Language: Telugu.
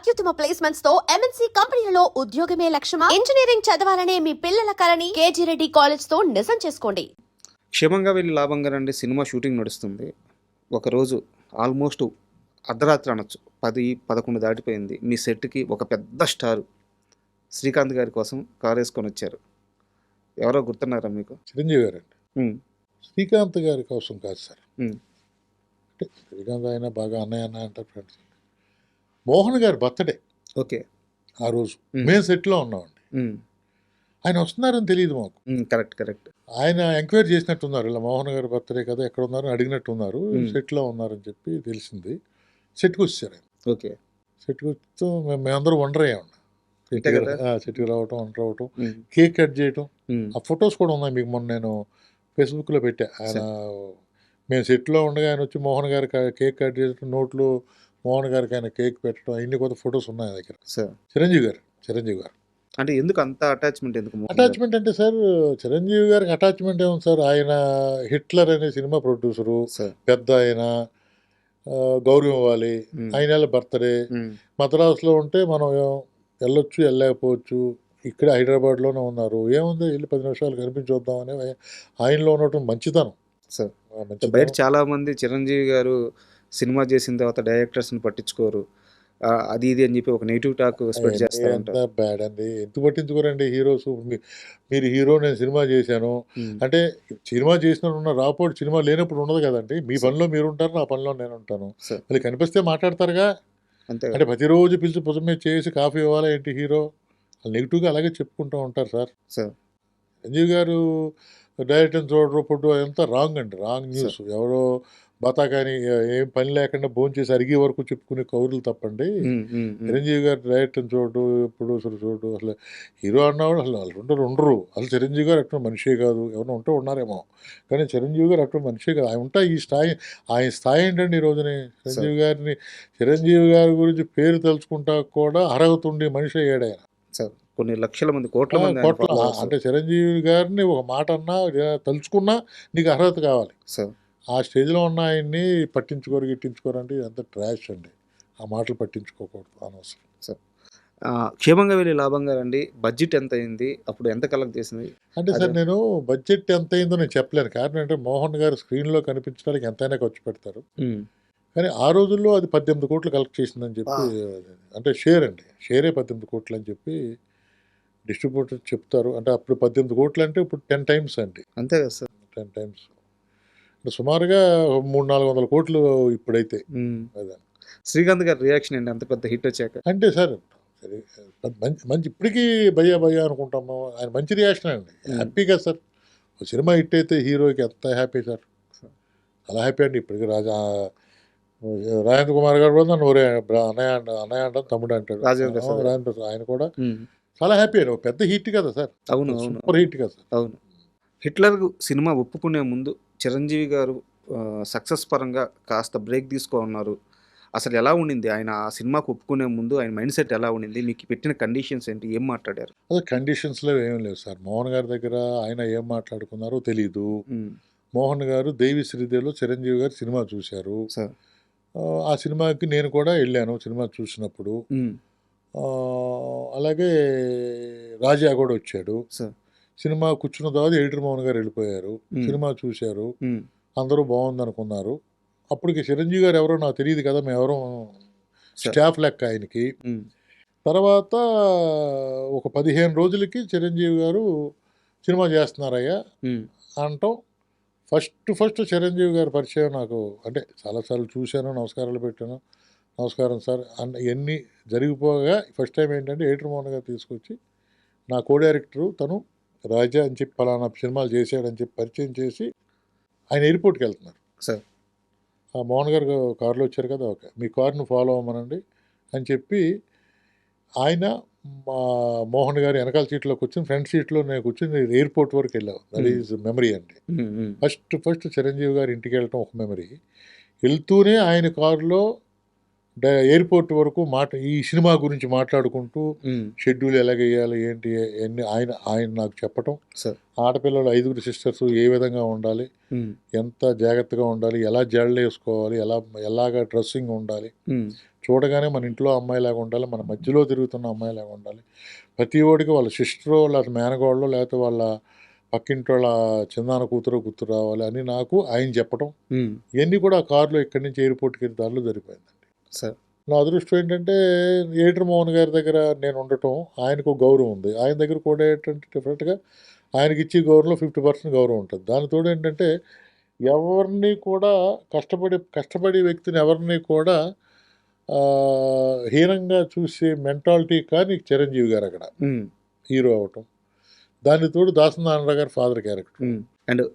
అత్యుత్తమ ప్లేస్మెంట్స్ తో ఎంఎన్సీ కంపెనీలలో ఉద్యోగమే లక్ష్యమా? ఇంజనీరింగ్ చదవాలనే మీ పిల్లల కలని కేజీ రెడ్డి కాలేజ్ తో నిజం చేసుకోండి. క్షేమంగా వెళ్ళి లాభంగా రండి సినిమా షూటింగ్ నడుస్తుంది. ఒకరోజు ఆల్మోస్ట్ అర్ధరాత్రి అనొచ్చు, 10-11 దాటిపోయింది. మీ సెట్కి ఒక పెద్ద స్టార్ శ్రీకాంత్ గారి కోసం కారు వేసుకొని వచ్చారు. ఎవరో గుర్తున్నారా మీకు? చిరంజీవి గారు అండి. ఉమ్, శ్రీకాంత్ గారి కోసం కాదు సార్. ఉమ్, అంటే శ్రీకాంత్ ఆయన బాగా అన్నయ్య అన్న అంటారు ఫ్రెండ్స్. మోహన్ గారి బర్త్డే ఓకే. ఆ రోజు ఉమ్, మేము సెట్లో ఉన్నామండి. ఉమ్, ఆయన వస్తున్నారని తెలియదు మాకు. Correct correct. ఆయన ఎంక్వైరీ చేసినట్టున్నారు, ఇలా మోహన్ గారి బర్త్డే కదా ఎక్కడ ఉన్నారు అడిగినట్టున్నారు. సెట్లో ఉన్నారని చెప్పి తెలిసింది. సెట్కి వచ్చారు ఆయన. ఓకే. సెట్కి వస్తూ మేమందరూ వండర్ అయ్యామండి. అంతే కదా. సెట్కి రావటం వండర్ అవటం, ఉమ్, కేక్ కట్ చేయటం. ఉమ్, ఆ ఫొటోస్ కూడా ఉన్నాయి మీకు, మొన్న నేను ఫేస్బుక్లో పెట్టా. ఆయన మేము సెట్లో ఉండగా ఆయన వచ్చి మోహన్ గారి కేక్ కట్ చేయటం, నోట్లో మోహన్ గారికి ఆయన కేక్ పెట్టడం, ఇన్ని కొత్త ఫొటోస్ ఉన్నాయి ఆయన దగ్గర. సార్ చిరంజీవి గారు అంటే ఎందుకు అంత అటాచ్మెంట్ ఎందుకు మోహన్ గారు? అటాచ్మెంట్ అంటే సార్, చిరంజీవి గారికి అటాచ్మెంట్ ఏముంది సార్. ఆయన హిట్లర్ అనే సినిమా ప్రొడ్యూసరు, సార్ పెద్ద ఆయన, గౌరవం ఇవ్వాలి. ఆయన బర్త్డే మద్రాసులో ఉంటే మనం వెళ్ళొచ్చు వెళ్ళలేకపోవచ్చు. ఇక్కడ హైదరాబాద్లోనే ఉన్నారు, ఏముంది వెళ్ళి 10 నిమిషాలు కనిపించొద్దామని ఆయనలో ఉన్నటువంటి మంచితనం. సార్ మంచితనం. బయట చాలా మంది చిరంజీవి గారు సినిమా చేసిన తర్వాత డైరెక్టర్స్ని పట్టించుకోరు, అది ఇది అని చెప్పి ఒక నెగిటివ్ టాక్ స్ప్రెడ్ చేస్తూ ఎంత ఉంటారు. బ్యాడ్ అండి, ఎందుకు పట్టించుకోరండి హీరోస్. మీరు హీరో, నేను సినిమా చేశాను అంటే సినిమా చేసినప్పుడు రాపోటు, సినిమా లేనప్పుడు ఉండదు కదండి. మీ పనిలో మీరు ఉంటారు, నా పనిలో నేను ఉంటాను. సార్ మళ్ళీ కనిపిస్తే మాట్లాడతారుగా. అంతే అంటే కదా. ప్రతిరోజు పిలిచి భుజం మీద చేసి కాఫీ ఇవ్వాలా ఏంటి హీరో? వాళ్ళు నెగిటివ్గా అలాగే చెప్పుకుంటూ ఉంటారు సార్. సార్ సంజీవ్ గారు డైరెక్టర్ చూడరు పొడ్డు, అదంతా రాంగ్ అండి, రాంగ్ న్యూస్. ఎవరో బతాకాని ఏం పని లేకుండా భోంచేసి అరిగే వరకు చెప్పుకునే కౌరులు తప్పండి. చిరంజీవి గారు డైరెక్టర్ చూడు, ప్రొడ్యూసర్ చూడు, అసలు హీరో అన్నవాడు అసలు వాళ్ళు ఉండరు. అసలు చిరంజీవి గారు అటువంటి మనిషే కాదు. ఎవరైనా ఉంటే ఉన్నారేమో, కానీ చిరంజీవి గారు అటువంటి మనిషే కాదు. ఆయన ఉంటా ఈ స్థాయి, ఆయన స్థాయి ఏంటండి ఈ రోజుని. చిరంజీవి గారి గురించి పేరు తలుచుకుంటా కూడా అర్హత ఉండే మనిషి అయ్యాడు ఆయన. సార్ కొన్ని లక్షల మంది, కోట్ల మంది ఆయన కోట్ల followers. అంటే చిరంజీవి గారిని ఒక మాట అన్నా తలుచుకున్నా నీకు అర్హత కావాలి. సార్ ఆ స్టేజ్లో ఉన్న ఆయన్ని పట్టించుకోరు గిట్టించుకోరు అంటే ఇదంత ట్రాష్ అండి. ఆ మాటలు పట్టించుకోకూడదు, అనవసరం. సార్ క్షేమంగా వెళ్ళి లాభంగా రండి బడ్జెట్ ఎంత అయింది, అప్పుడు ఎంత కలెక్ట్ చేసింది? అంటే సార్ నేను బడ్జెట్ ఎంత అయిందో నేను చెప్పలేను. కారణం అంటే మోహన్ గారు స్క్రీన్లో కనిపించడానికి ఎంతైనా ఖర్చు పెడతారు. కానీ ఆ రోజుల్లో అది 18 కోట్లు కలెక్ట్ చేసిందని చెప్పి, అంటే షేర్ అండి, షేరే 18 కోట్లు అని చెప్పి డిస్ట్రిబ్యూటర్ చెప్తారు. అంటే అప్పుడు 18 కోట్లు అంటే ఇప్పుడు 10 టైమ్స్ అండి. అంతే కదా సార్. 10 టైమ్స్ అంటే సుమారుగా 300-400 కోట్లు ఇప్పుడైతే. అదే శ్రీకాంత్ గారి రియాక్షన్ ఏంటి అంత పెద్ద హిట్ వచ్చాక? అంటే సార్ సరే, మంచి ఇప్పటికీ భయ్యా అనుకుంటాము. ఆయన మంచి రియాక్షన్ అండి, హ్యాపీగా సార్. సినిమా హిట్ అయితే హీరోకి ఎంత హ్యాపీ సార్, అలా హ్యాపీ అండి. ఇప్పటికీ రాజేంద్ర కుమార్ గారు కూడా నన్ను అన్నయ్య అంటాను, తమ్ముడు అంటాడు. రాజేంద్ర ప్రసాద్ ఆయన కూడా చాలా హ్యాపీ అండి. ఒక పెద్ద హిట్ కదా సార్. అవును సూపర్ హిట్ కదా సార్. అవును. హిట్లర్ సినిమా ఒప్పుకునే ముందు చిరంజీవి గారు సక్సెస్ పరంగా కాస్త బ్రేక్ తీసుకోన్నారు. అసలు ఎలా ఉండింది ఆయన ఆ సినిమాకు ఒప్పుకునే ముందు? ఆయన మైండ్ సెట్ ఎలా ఉండింది? మీకు పెట్టిన కండిషన్స్ ఏంటి, ఏం మాట్లాడారు? అదే కండిషన్స్లో ఏం లేవు సార్. మోహన్ గారి దగ్గర ఆయన ఏం మాట్లాడుకున్నారో తెలీదు. మోహన్ గారు దేవి శ్రీదేవిలో చిరంజీవి గారు సినిమా చూశారు. ఆ సినిమాకి నేను కూడా వెళ్ళాను సినిమా చూసినప్పుడు. అలాగే రాజా కూడా వచ్చాడు. సినిమా కూర్చున్న తర్వాత ఎడిటర్ మోహన్ గారు వెళ్ళిపోయారు. సినిమా చూశారు, అందరూ బాగుంది అనుకున్నారు. అప్పటికి చిరంజీవి గారు ఎవరో నాకు తెలియదు కదా, మేము ఎవరో స్టాఫ్ లెక్క ఆయనకి. తర్వాత ఒక 15 రోజులకి చిరంజీవి గారు సినిమా చేస్తున్నారయ్యా అంటాం. ఫస్ట్ చిరంజీవి గారి పరిచయం నాకు, అంటే చాలాసార్లు చూశాను, నమస్కారాలు పెట్టాను, నమస్కారం సార్ అన్న ఇవన్నీ జరిగిపోగా ఫస్ట్ టైం ఏంటంటే ఎడిటర్ మోహన్ గారు తీసుకొచ్చి నా కో డైరెక్టరు తను రాజా అని చెప్పి పలానా సినిమాలు చేశాడని చెప్పి పరిచయం చేసి ఆయన ఎయిర్పోర్ట్కి వెళ్తున్నారు సార్. ఆ మోహన్ గారు కారులో వచ్చారు కదా, ఓకే మీ కారును ఫాలో అవ్వమనండి అని చెప్పి ఆయన మా మోహన్ గారు వెనకాల సీట్లో కూర్చొని ఫ్రంట్ సీట్లో నేను కూర్చొని ఎయిర్పోర్ట్ వరకు వెళ్ళావు. దట్ ఈజ్ మెమరీ అండి. ఫస్ట్ చిరంజీవి గారు ఇంటికి వెళ్ళటం ఒక మెమరీ. వెళ్తూనే ఆయన కారులో ఎయిర్పోర్ట్ వరకు ఈ సినిమా గురించి మాట్లాడుకుంటూ షెడ్యూల్ ఎలాగేయాలి ఏంటి అన్నీ ఆయన నాకు చెప్పటం. ఆడపిల్లలు 5 సిస్టర్స్ ఏ విధంగా ఉండాలి, ఎంత జాగ్రత్తగా ఉండాలి, ఎలా జడలు వేసుకోవాలి, ఎలాగా డ్రెస్సింగ్ ఉండాలి, చూడగానే మన ఇంట్లో అమ్మాయిలాగా ఉండాలి, మన మధ్యలో తిరుగుతున్న అమ్మాయిలాగా ఉండాలి. ప్రతి ఓడికి వాళ్ళ సిస్టరో లేకపోతే మేనగోడలో లేకపోతే వాళ్ళ పక్కింటి వాళ్ళ చిన్నాన్న కూతురు గుర్తు రావాలి అని నాకు ఆయన చెప్పడం, ఇవన్నీ కూడా ఆ కారులో ఇక్కడి నుంచి ఎయిర్పోర్ట్కి వెళ్ళే దారిలో జరిపోయిందండి. సార్ నా అదృష్టం ఏంటంటే ఏటర్ మోహన్ గారి దగ్గర నేను ఉండటం, ఆయనకు ఒక గౌరవం ఉంది. ఆయన దగ్గర కూడా ఏంటంటే డెఫినెట్గా ఆయనకి ఇచ్చే గౌరవంలో 50% గౌరవం ఉంటుంది. దానితోడు ఏంటంటే ఎవరిని కూడా కష్టపడే వ్యక్తిని ఎవరిని కూడా హీనంగా చూసే మెంటాలిటీ కానీ చిరంజీవి గారు అక్కడ హీరో అవటం. దానికి తోడు దాసనారాయణ గారి ఫాదర్ క్యారెక్టర్. అండ్